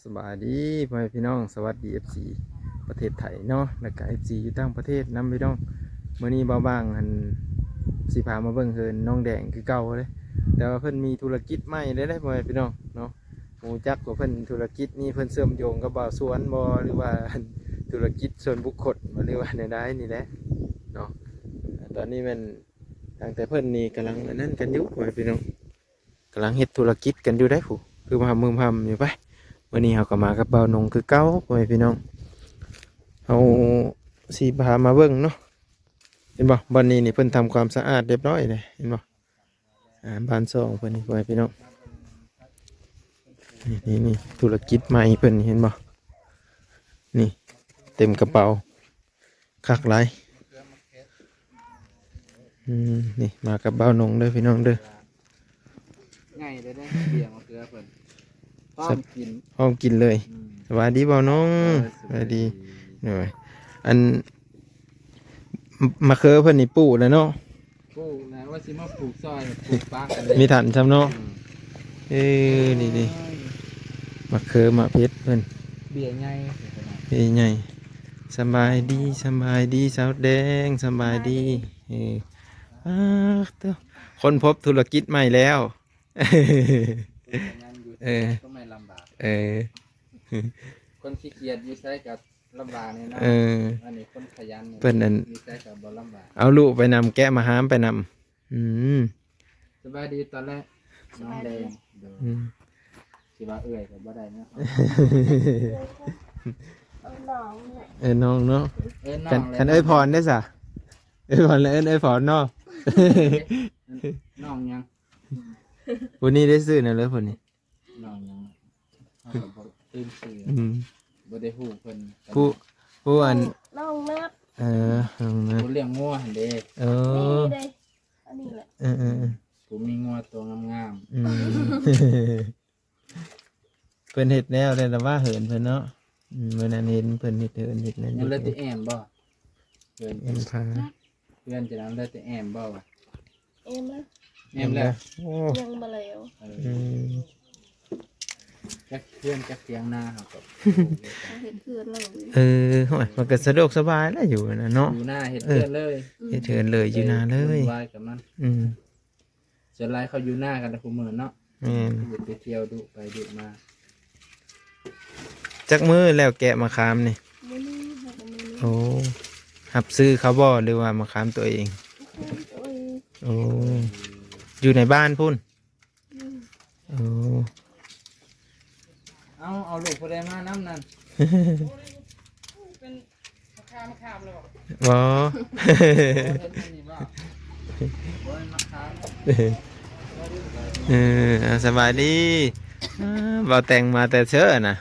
สบายดีพ่อแม่พี่น้องสวัสดี FC ประเทศไทยเนาะแล้วก็ FC อยู่ต่างประเทศนำพี่น้องมื้อนี้เบาบางหันสิพามาเบิ่งเฮินน้องแดงคือเก่าเลยแต่ว่าเพิ่นมีธุรกิจใหม่ได้พ่อแม่พี่น้องเนาะฮู้จักว่าเพิ่นธุรกิจนี้เพิ่นเชื่อมโยงกับบ่าวสวนบ่หรือว่าธุรกิจส่วนบุคคลบ่หรือว่าใดๆนี่แหละเนาะตอนนี้มันตั้งแต่เพิ่นนี่กำลังนั่นกันอยู่พ่อแม่พี่น้องกำลังเฮ็ดธุรกิจกันอยู่ได้ผู้คือมามือพำอยู่ไปวันนี้เราก็มากับเบาหนงคือเก้าพ่อแม่พี่น้องเอาสีพามาเบิ่งเนาะเห็นบ่บ้านนี้นี่เพิ่นทำความสะอาดเรียบร้อยเลยเห็นบ่บ้านซองเพิ่นนี่พ่อแม่พี่น้องนี่ธุรกิจใหม่เพิ่นเห็นบ่นี่เต็มกระเป๋าคักหลายนี่มากับเบาหนงเด้อพี่น้องเด้อง่ายได้เบียร์มาเกลือเพิ่นพร้อมกิน พร้อมกินเลยสวัสดีเบาหนงสวัสดีหน่อยอันมะเขือเพิ่นนี่ปลูกแล้วเนาะปลูกนะว่าสิมาปลูกซอยปลูกปักอะไร มีถันจำเนาะนี่มะเขือมะเพชรเพิ่น เบียร์ง่าย เป็นไงสบายดีสบายดีสาวแดงสบายดีเต้าคนพบธุรกิจใหม่แล้วก็ไม่ลำบาก เออ คนขี้เกียจอยู่ใช้กับลำบากเนี่ยนะอันนี้คนขยันอยู่ใช้กับบ่ลำบากเอาลูกไปนำแกะมาหามไปนำสบายดีตอนแรกน้องแดงสิว่าเอื่อยกับบ่ได้เนาะน้องเนาะคันพรได้สะพรแล้วพรเนาะน้องยังวันนี้ได้ซื้อนะเลยคนนี้น้องยังตื่นซื้อบ่ได้ฮู้เพิ่นผู้อันน้องนับน้องนับผู้เลี้ยงงัวหั่นเด้นี่เด้อันนี้แหละผู้มีงัวตัวงามเพิ่นเฮ็ดแนวได้แต่ว่าเหินเพิ่นเนาะเมื่อนั้นเห็นเพิ่นเฮ็ดนั่นยังเลยแต่แอมบ่เพิ่นพาเพื่อนจะนำเลยแต่แอมบ่วะเอ็มแล้วยังมาแล้วจักเพื่อนจักเสียงหน้าครับเห็นเพื่อนเรามันก็สะดวกสบายแล้วอยู่นะเนาะอยู่หน้าเห็นเพื่อนเลยเฮ็ดเถินเลยอยู่หน้าเลยไว้กับมันจะไล่เขาอยู่หน้ากันแต่ผมเหมือนเนาะไปเที่ยวดูไปดูมาจักมือแล้วแกะมะขามนี่โอ้หับซื้อเขาบ่หรือว่ามะขามตัวเองโอ้อยู่ในบ้านพุ่นโอ้เอาลูกผู้ใดมาน้ำนั่นเป็นมะขามเลยบ่สบายดีบ่แต่งมาแต่เช้าน่ะ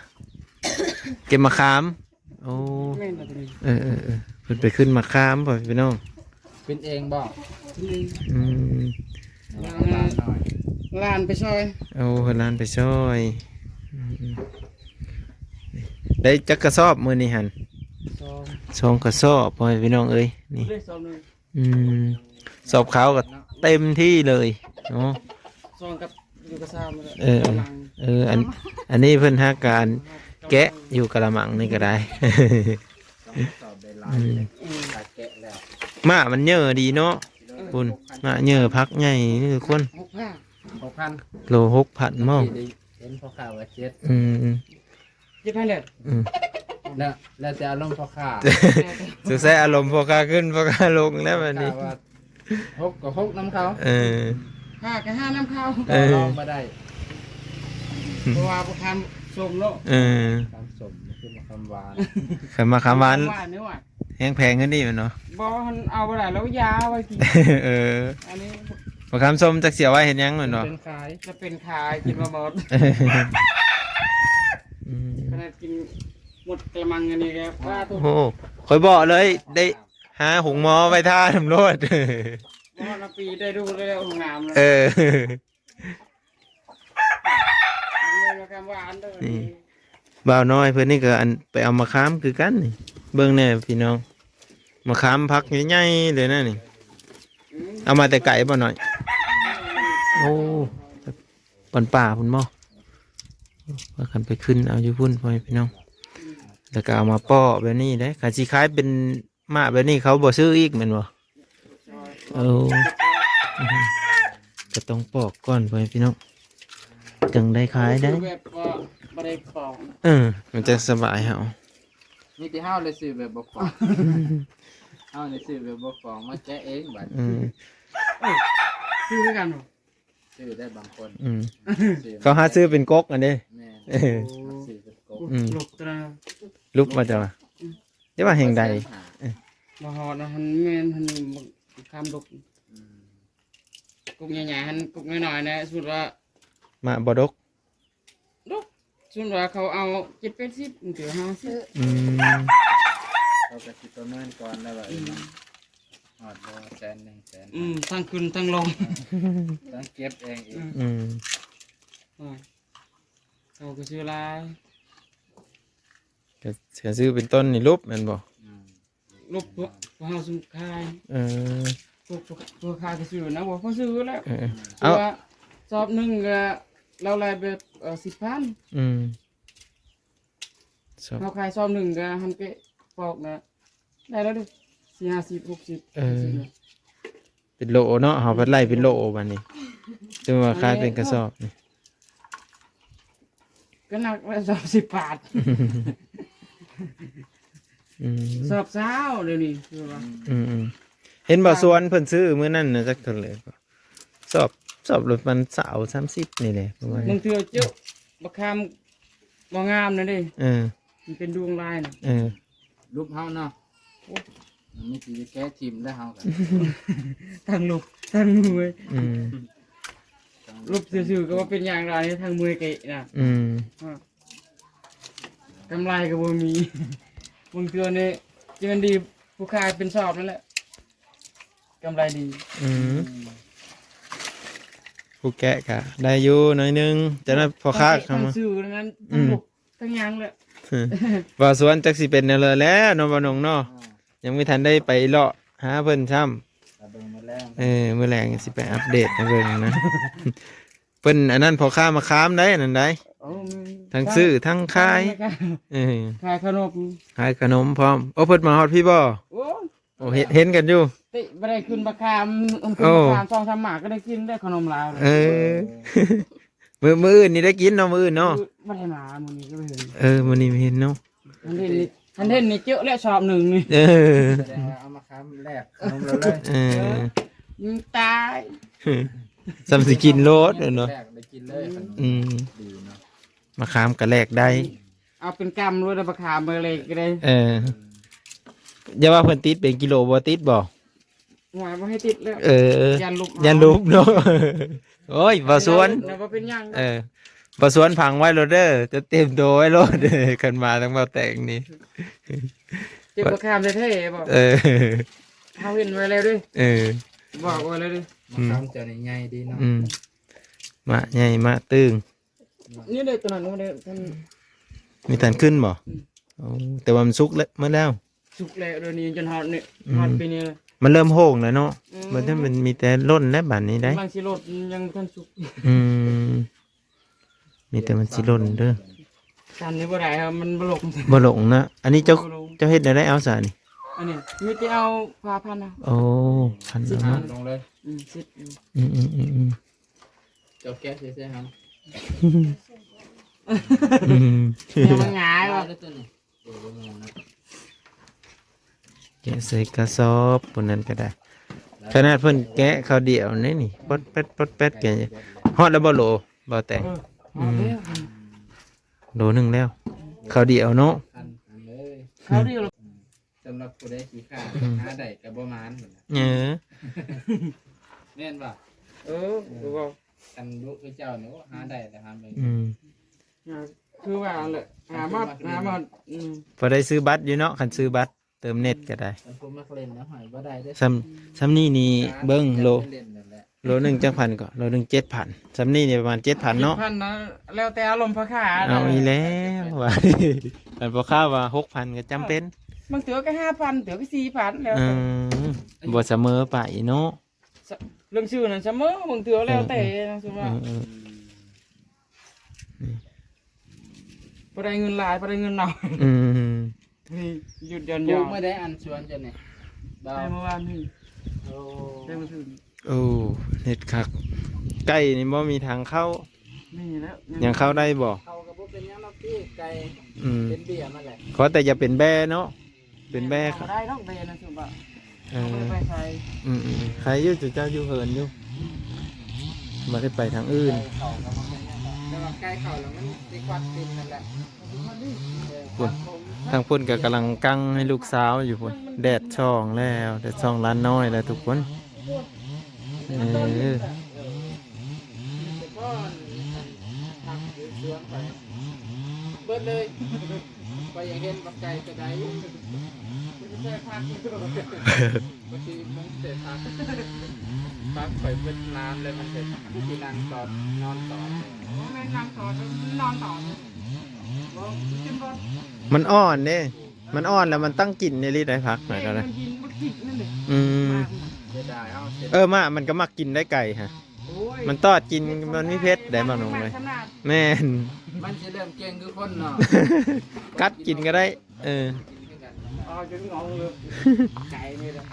เก็บมะขามโอ้เพิ่นไปขึ้นมะขามพ่อพี่น้องเป็นเองบ่ลานไปซอยลานไปซอยได้จักกระสอบมื้อนี้หั่น2กระสอบพ่อพี่น้องเอ้ยนี่สอบขาวก็เต็มที่เลยเนาะ2กับอยู่กระซามอันนี้เพิ่นหาการแกะอยู่กระมังนี่ก็ได้มามันเยอะดีเนาะคุณมาเยอะพักใหญ่นี่คือคน6,000โล6,000มั้งเห็นพอข่าวว่า7,000เลยแล้วจะอารมณ์พอข่าวสุดแท้อารมณ์พอข่าขึ้นพอข่าลงแล้วแบบนี้6กับ6น้ำเขา5กับ5น้ำเขาลองมาได้เพราะว่าพอคำสมโลคำสมคือมาคำหวานมาคำหวานแห้งแพงขึ้นนี่มันเนาะบ่เอาไปไหนแล้วยาไว้กินอันนี้มาคำส้มจักเสียไว้เห็นยังเหมือนเนาะจะเป็นขายกินมาหมดขนาดกินหมดกระมังอันนี้แกว่าตัวโอ้คอยบอกเลยได้หาหุงหมอไว้ท่าทำรถว่าปีได้ดูเลยห้องน้ำเลยบ่าวน้อยเพื่อนนี่ก็อันไปเอามะขามคือกันนี่เบิ่งแน่พี่น้องมะขามพักใหญ่ๆเลยนะนี่เอามาแต่ไก่บ่หน่อยโอ้ป่าพุ่นหม้อ ว่ากันไปขึ้นเอาอยู่พุ่นพ่อแม่พี่น้องแล้วก็เอามาป้อแบบนี้ได้ขาสิขายเป็นมาแบบนี้เขาบ่ซื้ออีกแม่นบ่เอาอือฮึก็ต้องปอกก่อนพ่อแม่พี่น้องจังได้ขายได้ แบบว่าบ่ได้ปอก มันจะสบายเฮา นี่ที่เฮาเลยซื้อแบบบ่ฟองเฮาเลยซื้อแบบบ่ฟองมาแกะเองบัด ซื้อด้วยกันเหรอ ซื้อได้บางคน ซื้อ เขาหาซื้อเป็นก๊กอันนี้ แม่น เออ ซื้อเป็นกบ ลูกตรา ลุกมาจะว่าเดี๋ยวว่าแห่งใด บ่ฮอดนะหันแม่นหันคำลูก อืม กุกใหญ่ๆหันกุกน้อยๆนะสมมุติว่า มาบ่ดก ลูกสมมุติว่าเขาเอา7-80มันถือ50 อืม เขาก็สิประเมินก่อนแล้วว่ามันฮอดบ่แสนหนึ่งแสน ทั้งขึ้นทั้งลง ต้องเก็บเองอีก อืม เขาก็ซื้อหลาย ก็ซื้อเป็นต้นนี่รูปแม่นบ่ อืม ลูกพวกเฮาสุขาย เออ พวกขายก็ซื้อนะบ่เขาซื้อแล้ว เออ เอา เอา สอบหนึงก็เราไล่แบบ10,000 อืมชอบ เขาขายสอบหนึงก็หันไปปอกนะได้แล้วดิ40 60 เป็นโลเนาะเฮาไปไล่เป็นโลบัดนี้จะว่าขายเป็นกระสอบนี่ ก็หนักว่าสอบ10 บาท อืม สอบเช้าเดี๋ยวนี้คือว่า อืมเห็นบ่สวนเพิ่นซื้อมื้อนั้นน่ะจักเท่าไหร่ก็สอบรถมันสาว30นี่แหละประมาณ บางเทื่อเจ้าบักคามบ่งามนะเดิ เออ มันเป็นดวงลายน่ะ เออ รูปเฮาเนาะมันมีสิแก้ทิมได้เฮากัน ทางลูกทางมวย อืม รูปซื่อๆก็ว่าเป็นอย่างไรทางมวยเกะน่ะ อืม กำไรก็บ่มี บางเทื่อนี่จะมันดีผู้ขายเป็นสอบนั่นแหละกำไรดี อืมผู้แกะก็ได้อยู่หน่อยหนึงจะนั้นพอค้าเข้า ทาง มา สื่อนั้นทั้งลูกทั้งหยังเลย ว่าสวนจักสิเป็นแนวเลยแล้วเนาะบ่นงเนาะยังไม่ทันได้ไปเลาะหาเพิ่นซ้ำ ตาเบิ่งมาแล้ว มื้อแรงสิไปอัปเดตให้เบิ่งนะ เพิ่นอันนั้นพอค้ามาค้ามได้อันนั้นได้ โอ้มัน ทั้งซื้อทั้งขายเออ ขายขนม ขายขนมพร้อมโอ้เพิ่นมาฮอดพี่บ่ โอ้ โอ้เห็นกันอยู่ ติบ่ได้ขึ้นบักคามขึ้น โอ้ บักคาม2-3หมากก็ได้กินได้ขนมลาวเลย เออ มื้ออื่นนี่ได้กินเนาะมื้ออื่นเนาะ บ่ได้มามื้อนี้ก็บ่เห็น มื้อนี้ไม่เห็นเนาะ อันเห็นนี่เจอะแล้วสอบหนึ่งนี่ เออ แสดงว่าเอามาค้ำแลกขนมเราเลย เออ ยังตาย ซ้ำสิกินโลดเนาะ แลกได้กินเลยขนม อืม ดีเนาะ มาค้ามก็แลกได้ เอาเป็นกำด้วยนะบักคามไปเลยก็ได้ เอออย่าว่าเพิ่นติดเป็นกิโลบ่ติดบ่ หวายบ่ให้ติดแล้ว เออ ยันลุก ยันลุกเนาะ โอ้ยบ่สวน นะบ่เป็นหยัง เออบ่สวนพังไว้โลดเด้อจะเต็มโดไว้โลดเด้อคันมาทั้งเบาแต่งนี่ เจ็บบักคามเท่ๆบ่ เออ เอาเห็นไว้แล้วด้วย เออ บอกไว้แล้วด้วย มาค้ำเจ้านี่ใหญ่ดีเนาะ อืมมาใหญ่มาตึง นี่เลยตัวนั้นมันเลยท่าน มีทันขึ้นบ่โอ้แต่ว่ามันสุกแล้วเมื่อแล้ว สุกแล้วเดี๋ยวนี้จนฮอดนี่ อืม ฮอดปีนี้เลย มันเริ่มโห่งแล้วเนาะมันถ้ามันมีแต่ร่นและบัดนี้ได้ กำลังสิรถยังบ่ทันสุก อืมมีแต่มันสิร่นเด้อ กันนี่บ่ได้ครับมันบ่ลง บ่หลงนะอันนี้เจ้า บ่ลง เจ้าเฮ็ดได้เอาซะนี่ อันนี้มีแต่เอาผ้าพันนะ โอ้พัน สิ แล้ว หา เนาะ ลงเลย สิบ อืม เจ้าแก้เสียๆครับ อืม เนี่ยมันหงาย ได้ ว่ะ แล้วตัวนี้เดี๋ยวงงนะ แกะใส่กระสอบปนนั้นก็ได้ขนาดเพิ่นแกะเขาวเดียวนี่นี่ปดเป็ดปดเป็ดแกะฮอดแล้วบ่โหลบ่แต่ง เอาเด้อ โหลหนึงแล้วเขาวเดียวเนาะ อันเลย เขาเดียว สำหรับผู้ใดขี้ข้าหาได้กับบ่มานเหมือนกัน เออ แม่นป่ะ ดูว่า กันลูกเจ้าเนาะหาได้แต่หาไม่ อืม คือว่าแหละหามาพอได้ซื้อบัตรอยู่เนาะคันซื้อบัตรเติมเน็ตก็ได้ มันผมมาเล่นนะหอยบ่ได้เด้อ ซ้ำนี่นี่เบิ่งโหล เล่นนั่นแหละ โหลหนึงจังพันก็โหลหนึง7,000ซ้ำนี่นี่ประมาณ7,000เนาะ พันนะแล้วแต่อารมณ์พระขา เอาอีแล้วว่า มันพอข้าวว่า6,000ก็จำเป็น บางเถือก็5,000เถือก็4,000แล้ว อืมบ่เสมอไปเนาะ เรื่องชื่อนั่นเสมอบางเถือแล้วแต่นะสมมติว่า อืม บ่ได้เงินหลายบ่ได้เงินน้อย อืม นี่หยุดหย่อน ปลู ยาก ว ไม่ได้อันสวนจะเนี่ยเบา ได้เมื่อวานนี่ โอ้ ได้มาถึง โอ้เน็ตคักใกล้นี่บ่มีทางเข้า นี่แล้ว ยังเข้าได้บ่ เขากับพวกเป็นหยังเราพี่ไก่ อืม เป็นเบี้ยมาแหละ ขอแต่อย่าเป็นแบ่เนาะเป็นแบ่ครับ ได้ต้องเบนะสุบ่ะ เอ ไม่ อ ไปใส่ ใครอยู่จุเจ้าอยู่เหินอยู่มาได้ไปทางอื่น ไก่เขากับพวกเป็นหยังแต่ว่าไก่เขาแล้วมันติควัดตินนั่นแหละ พุ่นทางพุ่นก็กำลังกั้งให้ลูกสาวอยู่พุ่นแดดช่องแล้วแดดช่องร้านน้อยแล้วทุกคนเออ แต่ก็ทำอยู่สวนไปเบิดเลยไปอย่างเห็นบักไก่กระไดมันจะพักบางทีมันเสร็จพักพักข่อยเป็นน้ำเลยมันเสร็จที่นั่งต่อนอนต่อ ไม่นั่งต่อนอนต่อเลยบ่กินบ่ มันอ่อนเนี่ยมันอ่อนแล้วมันตั้งกลิ่นในลิ้นได้พักหน่อยก็ได้ มันกินบ่กินนั่นแหละ อืม เสียดายเอาเสร็จ มันก็มักกินได้ไก่ฮะ โอ้ย มันตอดกินมันไม่เพชรได้บ้างน้องเลยแม่น มันจะเริ่มเก่งคือคนเนาะ กัดกินก็ได้ อ๋อจนงงเลยไก่นี่แหละ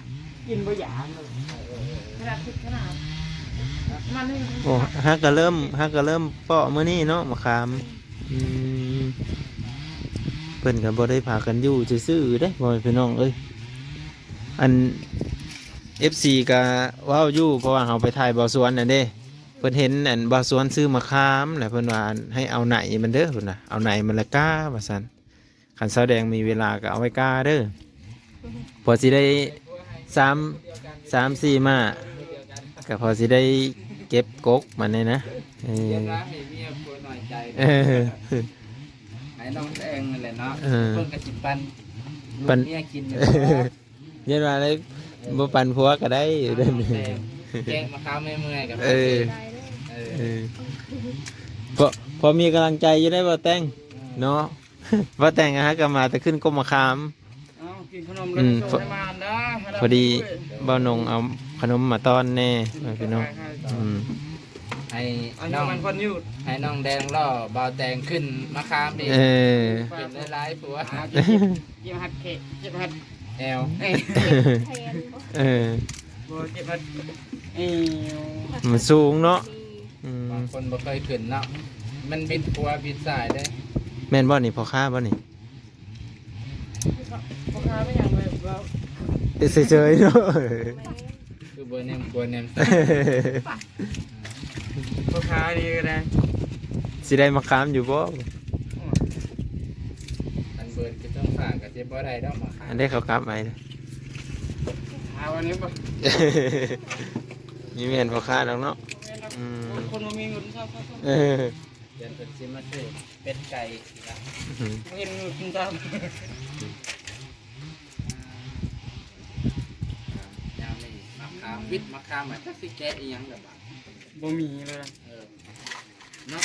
กินบ่หยางเลยขนาดมันนี่ โอ้ฮักก็เริ่มเปาะมื้อนี้เนาะมะขามอืมเพิ่นก็บ่ได้พากันอยู่ซื่อๆเด้บ่พี่น้องเอ้ยอัน FC ก็เว้าอยู่เพราะว่าเฮาไปถ่ายบ่อสวนน่ะเด้เพิ่นเห็นอันบ่อสวนซื้อมะขามแล้วเพิ่นว่าให้เอาไหนมันเด้อเพิ่นน่ะเอาไหนมันละก้าว่าซั่นคันสาวแดงมีเวลาก็เอาไว้ก้าเด้อพอสิได้3-4มาก็พอสิได้เก็บกกมันนี่นะเอ เรีย อ นร้านให้เมียปวดหน่อยใจ เออ ให้น้องแองนั่นแหละเนาะ เออ เพิ่นก็สิปันลู ปัน กเมียกินอยู่ เย็นมาเลยบ่ปันผัวก็ได้อยู่เด้อนี่ แกงมะขามเมื่อยๆกับ เออ เอ เอ อ อพอมีกำลังใจอยู่ได้บ่แต่งเนาะ บ่แต่งอะฮะก็มาแต่ขึ้นก้มมะขาม เอากินขนมแล้วโชว์ให้มานะ พอดีบ่าวนงเอาขนมมาต้อนแน่พี่น้องอืม ให้ อัน น้ นี้ อง มันคนยืด ให้น้องแดงล่อเบาแตงขึ้นมะขามดิ เออ กินหลายๆผัว เจ็บหัดเขะเจ็บหัด แอว เอ้ย เออ บ่เจ็บหัดเอ้ย มันสูงเนาะอืม บางคนบ่เคยขึ้นเนาะมันบิดผัวบิดสายได้ แม่นบ่นี่พ่อค้าบ่นี่ พ่อค้าไม่อย่างเลยว่า เฉยๆเนาะ คือบ่แนมกลัวแนม พ่อค้าดีก็ได้ สิได้มะขามอยู่บ่ อันเบิดก็ต้องฝากกับเจ็บบ่ได้ดอกมะขาม อันได้เขากลับไป เอาวันนี้บ่ มีแม่นพ่อค้าดอกเนาะอืม คนบ่มีเงินชอบ เออ เดือนเพิ่นสิมาซื้อเป็ดไก่นะ เงินกินตาม ยามนี้มะขามวิทย์มะขามมันจักสิแกะอีหยังล่ะบัด บ่มีเลย เออเนาะ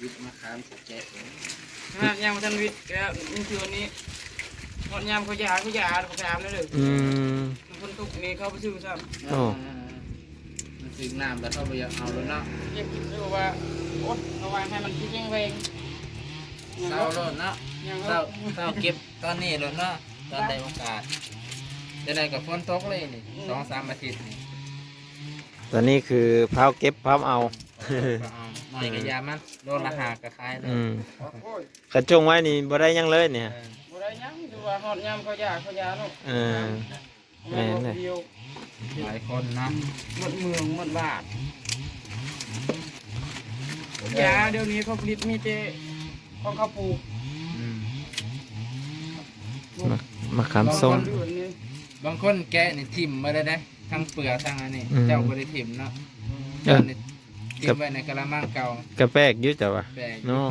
วิทย์มะขามสิแกะ ฮะยามทันวิทย์ก็มันคือวันนี้หมดยามเขายาเขาถามเลยเลย อืม คนตุกนี่เขาไปซื้อซ้ำ โอ้ มันถึงน้ำแล้วเขาบ่อยากเอาแล้วเนาะ เก็บดูว่าโอ๊ยระวังให้มันคิดยังเวง เศร้าโลดเนาะ ยัง เศร้าเก็บตอนนี้โลดเนาะตอนได้โอกาสจะได้กับฝนตกเลยนี่2-3 อาทิตย์นี่ ตอนนี้คือพร้าวเก็บพร้าวเอา ก็เอาหน่อยก็ยามันโลละหาก็ขายเลย อืม โอ้ย กระจงไว้นี่บ่ได้หยังเลยเนี่ย บ่ได้ยังดูว่าหอดยามเขายาเนาะ เออ แม่นเลย เดียว หลายคนนะ หมดเมืองหมดบาทยาเดี๋ยวนี้เขาผลิตมีแต่ของเขาปลูก อืม มะขามส้ม บางคนแกะนี่ทิ่มมาเลยนะทั้งเปลือกทั้งอันนี้ อืม เจ้าบ่ได้ทิ่มเนาะ เออ เจ้านี่ทิ่มไว้ในกระมังเก่าก ระแปกอยุ่จ้ะวะ แปลก เนาะ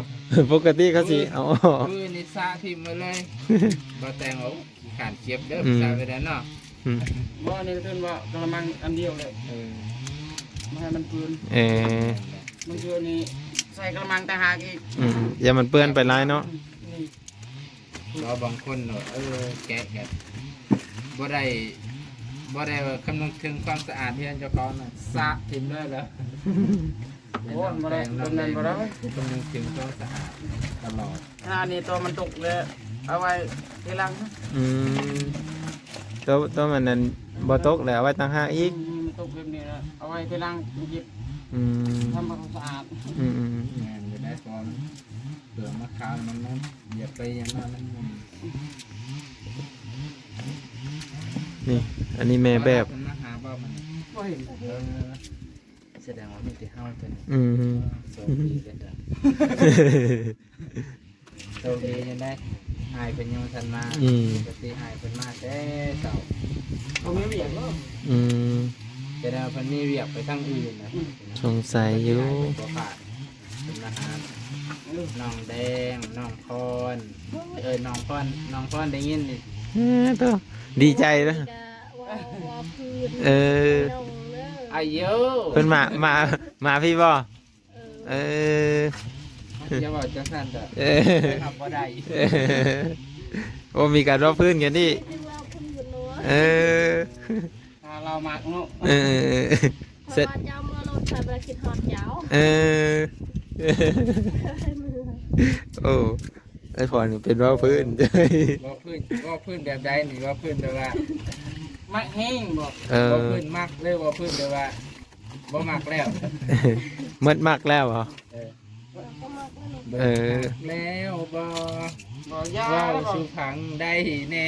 ปกติเขาสิเอาออก คือนี่ซาทิ่มมาเลยบ่แต่งเอาขานเก็บเด้อ อืม ซาไปได้เนาะ อืม ว่านี่ก็เพิ่นว่ากระมังอันเดียวเลย เออ ไม่ให้มันเปื้อน เออ มันเปื้อนนี่ใส่กระมังต่างหากอีก อืมอย่ามันเปื้อนไปหลายเนาะ นี่ แล้วบางคนเนาะแกะกันบ่ได้บ่ได้ว่าคำนึงถึงความสะอาดที่เจ้าของน่ะซะทิ่มเลยเหรอ โอ้ยบ่ได้ตรงนั้นบ่ได้ ตรงนึงถึงก็สะอาดตลอด อันนี้ตัวมันตกเลยเอาไว้ทีหลัง อืมตัวมันนั่นบ่ตกแล้วเอาไว้ต่างหากอีก มันตกแบบนี้นะเอาไว้ทีหลังหยิบ อืม ทำความสะอาด อืมอืม งานจะได้ก่อนเปลือกมะขามมันนั้นอย่าไปอย่างนั้นมัน นี่ อันนี้แม่แบบ มันมาหาบ้ามัน บ่เห็น แสดงว่ามีแต่เฮาตัวนี้ อืม โชคดีเลยจ้ะโชคดียังได้หายเป็นยังทันมาปกติหายเป็นมาแต่เก่า บ่มีเบียกบ่ อืม จะได้เพิ่นมีเวียกไปทางอื่นนะ สงสัยอยู่ บ่ขาดเป็นอาหารน้องแดงน้องพรน้องพรได้ยินนี่ ตัวดีใจนะ ว่าพื้น เออ ลงเด้อ อายุ เพิ่นมาพี่บ่เออ อย่าบอกจังซั่นเด้อ เออ ทำบ่ได้ เออโอ้มีการรอบพื้นกันดิ จึงว่าพื้นกันเนาะ เออ เรามักเนาะ เออ เพ เสร็จ ราะว่าเจ้าเมื่อเราใช้ประคิดฮอดยาว เออ โอ้ไอ้พรเป็นรอบพื้น ว่าพื้นแบบใดนี่ว่าพื้นแบบว่า มักแห้งบ่ เออ ว่าพื้นมักเลยว่าพื้นแบบว่าบ่มักแล้ว มดมากแล้วเหรอ ก็มากแล้วเนาะ เออ แล้วบ่ บ่ยา ว้าว แล้วบ่ สุขังได้แน่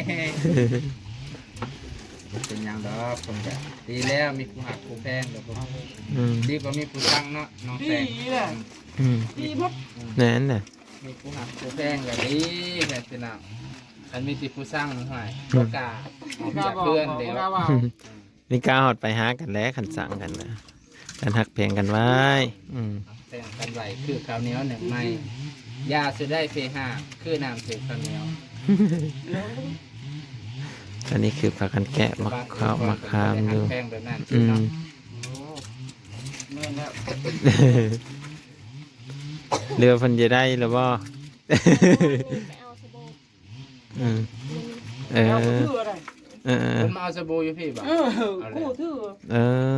เป็นหยังดอกผมจะดีแล้วมีผู้หักผู้แพงเดี๋ยวผม อืม ดีกว่ามีผู้ตั้งเนาะน้องแส ดี ง แหละ อืม ดีมัก นั่นน่ะ มีผู้หักผู้แพงก็ดีแค่สินะอันมีติผู้สร้างหน่อยบ่กล้าออกจากเพื่อนเดี๋ยว กล้าว่า นี่กล้าหอดไปหากันแล้วขันสั่งกันนะกันหักเพลงกันไว้ อืม แต่งกันไหวคือข้าวเหนียวหนึ่งไม้ยาสุดได้เพห้าคือน้ำถือข้าวเหนียว อันนี้คือพากันแกะมะข้าวมะขามอยู่ แพงแบบนั้น อืม เนาะ โอ้แม่นแล้ว เรือเพันจะได้หรือบ่ ไปเอาสบู่ อืมเอ เอา อ ถืออะไร เออ ผมมาเอาสบู่อยู่พี่บ่ กูถือ เอ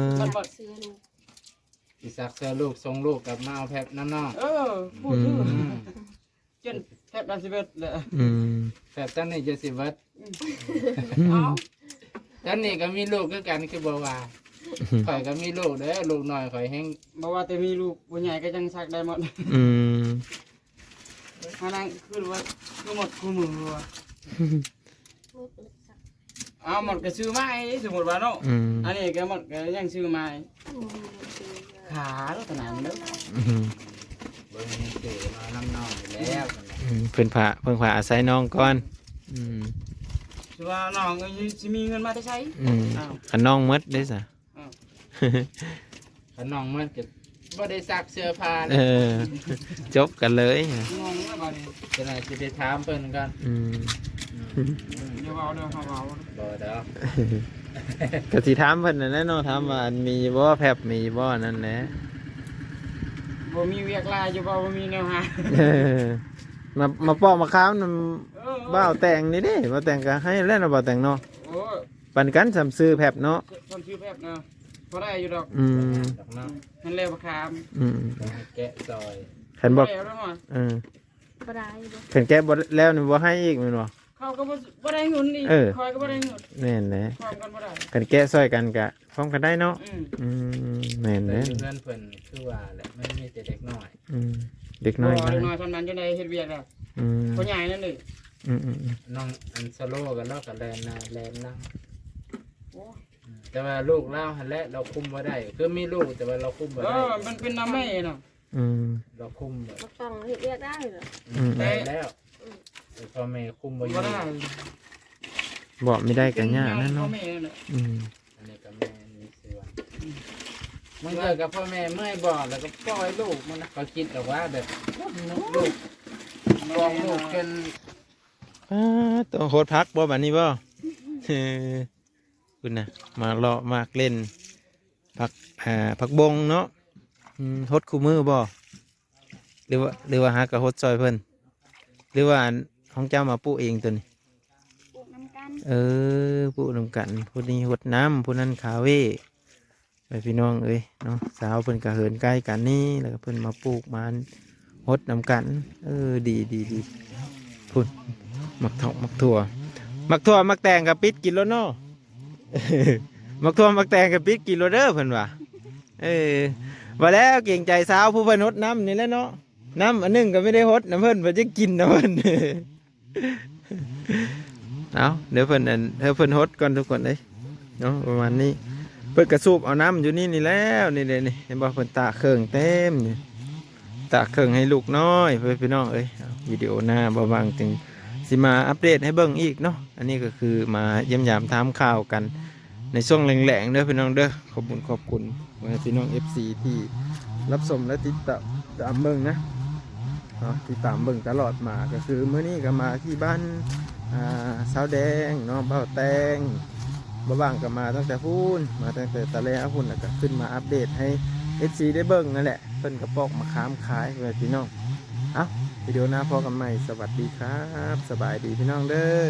อ มันบ่ เสื้อลูก อีสักเสื้อลูกทรงลูกกับมาเอาแพบน้ำนอง กูถือ อืม จนแทบได้11เลย อืม แพบตั้งนี่จะสิเวัด เอา ตั้งนี่ก็มีลูกคือกันคือบ่ว่าข่อยก็มีลูกเด้อลูกน้อยข่อยแห้ง บ่ว่าแต่มีลูกผู้ใหญ่ก็จังซักได้หมด อืม อันนั้นคือว่าคือหมดคู่มือว่ะ ลูกเล็กสัก เอาหมดก็ซื้อไม้สมมุติว่าเนาะ อืม อันนี้ก็หมดก็ยังซื้อไม้ อืมซื้อ ขาแล้วขนาดนั้นเด้อ อืม เบิ่งนี่สิมาน้ำนองอยู่แล้ว อืมเพิ่นผ่าอาศัยน้องก่อน อืม สิว่าน้องก็สิมีเงินมาได้ใช้ อืมขันน้องหมดได้สะ ขนองมันก็บ่ได้ซักเสื้อผ้า เออ จบกันเลย งงแล้วบัดนี้ จะไหนสิได้ถามเพิ่นกัน อืม เดี๋ยวเอาเดี๋ยวเอา บ่ดอก ก็สิถามเพิ่นนั่นแหละเนาะถามว่าอันมีบ่แพบมีบ่นั่นแหละ บ่มีเวียกลายอยู่บ่มีแนวหา เออมาปอกมะขามนำบ่าวแต่งนี่เด้บ่าวแต่งก็ให้แล้วนะบ่าวแต่งเนาะ โอ้ย ปันกันสำซื้อแพบเนาะ คนชื่อแป๊บเนาะพอได้อยู่ดอก อืม ดอกเนาะ นั่นแหละบ่คาม อืม ต้องให้แกะซอย คันบ่ แล้วเนาะ เออ บ่ได้เด้อ คันแกะบ่แล้วนี่บ่ให้อีกแม่นบ่ เขาก็บ่ได้เงินอีก เออ คอยก็บ่ได้เงิน แม่นแหละ พร้อมกันบ่ได้ คันแกะซอยกันก็พร้อมกันได้เนาะ อืม อืมแม่น แต่ แหละ เพื่อนเพิ่นคือว่าแหละมันมีแต่เด็กน้อย อืมเด็ก น้ น้ อ อย ย น้ มา อยทำนั้นอยู่ในเฮ็ดเวียกแล้ว อืม คนใหญ่นั่นเลย อืมอืม น้องอันสโลกันแล้วก็แลนนาแลนนั่ง โอ้ แต่ว่าลูกเล่าหันแหละเราคุมบ่ได้คือมีลูกแต่ว่าเราคุมบ่ เอ ได้ อมันเป็นน้ำแม่เนาะ อืม เราคุมแบบ บ่ต้องเฮ็ดเรียกได้เหรอ ได้แล้วแต่พ่อแม่คุมบ่อ บ่ ยู่ ได้ บอกไม่ได้กันยากนั่น พ่อ เนาะ แม่น่ะ อืม อันนี้ก็แม่มีเสือมันเกิดกับพ่อแม่เมื่อยบ่แล้วก็ปล่อยลูกมันนะเขาคิดแต่ว่าแบบลูกลองลูกจน ตัวโหดพักบ่แบบนี้บ่ เออคุณนะมาเลาะมากเล่นผักบงเนาะโหดคู่มือบ่หรือว่าหากระโหดซอยเพิ่นหรือว่าอันของเจ้ามาปลูกเองตัวนี้ ปลูกน้ำกัน เออปลูกนำกันผู้นี้โหดน้ำผู้นั้นขาเว ไปพี่น้องเอ้ยเนาะสาวเพิ่นก็เหินใกล้กันนี่แล้วก็เพิ่นมาปลูกมันฮดนำกันดีพุ่นมักทองมักถั่วมักแตงกับปิดกินแล้วเนาะ มักถั่วมักแตงกับปิดกินแล้วเด้อเพิ่นว่าว่าแล้วเก่งใจสาวผู้เพิ่นฮดน้ำนี่แหละเนาะน้ำอันหนึงก็ไม่ได้ฮดน้ำเพิ่นจะกินน้ำเพิ่น เอาเดี๋ยวเพิ่นฮดก่อนทุกคนเลยเนาะประมาณนี้เพิ่นกระสูบเอาน้ำอยู่นี่แล้วนี่เห็นบ่เพิ่นตากเครื่องเต็มนี่ตากเครื่องให้ลูกน้อยเพื่อนพี่น้องเอ้ยวิดีโอหน้าบ่บางจึงสิมาอัปเดตให้เบิ่งอีกเนาะอันนี้ก็คือมาเยี่ยมยามถามข่าวกันในช่วงแรงๆเด้อพี่น้องเด้อขอบคุณพี่น้อง FC ที่รับชมและติดตามเบิ่งนะติดตามเบิ่งตลอดมาก็คือมื้อนี้ก็มาที่บ้านสาวแดงเนาะเบ้าแตงบ่ว่างก็มาตั้งแต่พูนมาตั้งแต่ตะแลพุ่นแล้วก็ขึ้นมาอัปเดตให้ FC ได้เบิ่งนั่นแหละเพิ่นก็ปอกมาค้ามขายไว้พี่น้องวิดีโอหน้าพอกันใหม่สวัสดีครับสบายดีพี่น้องเด้อ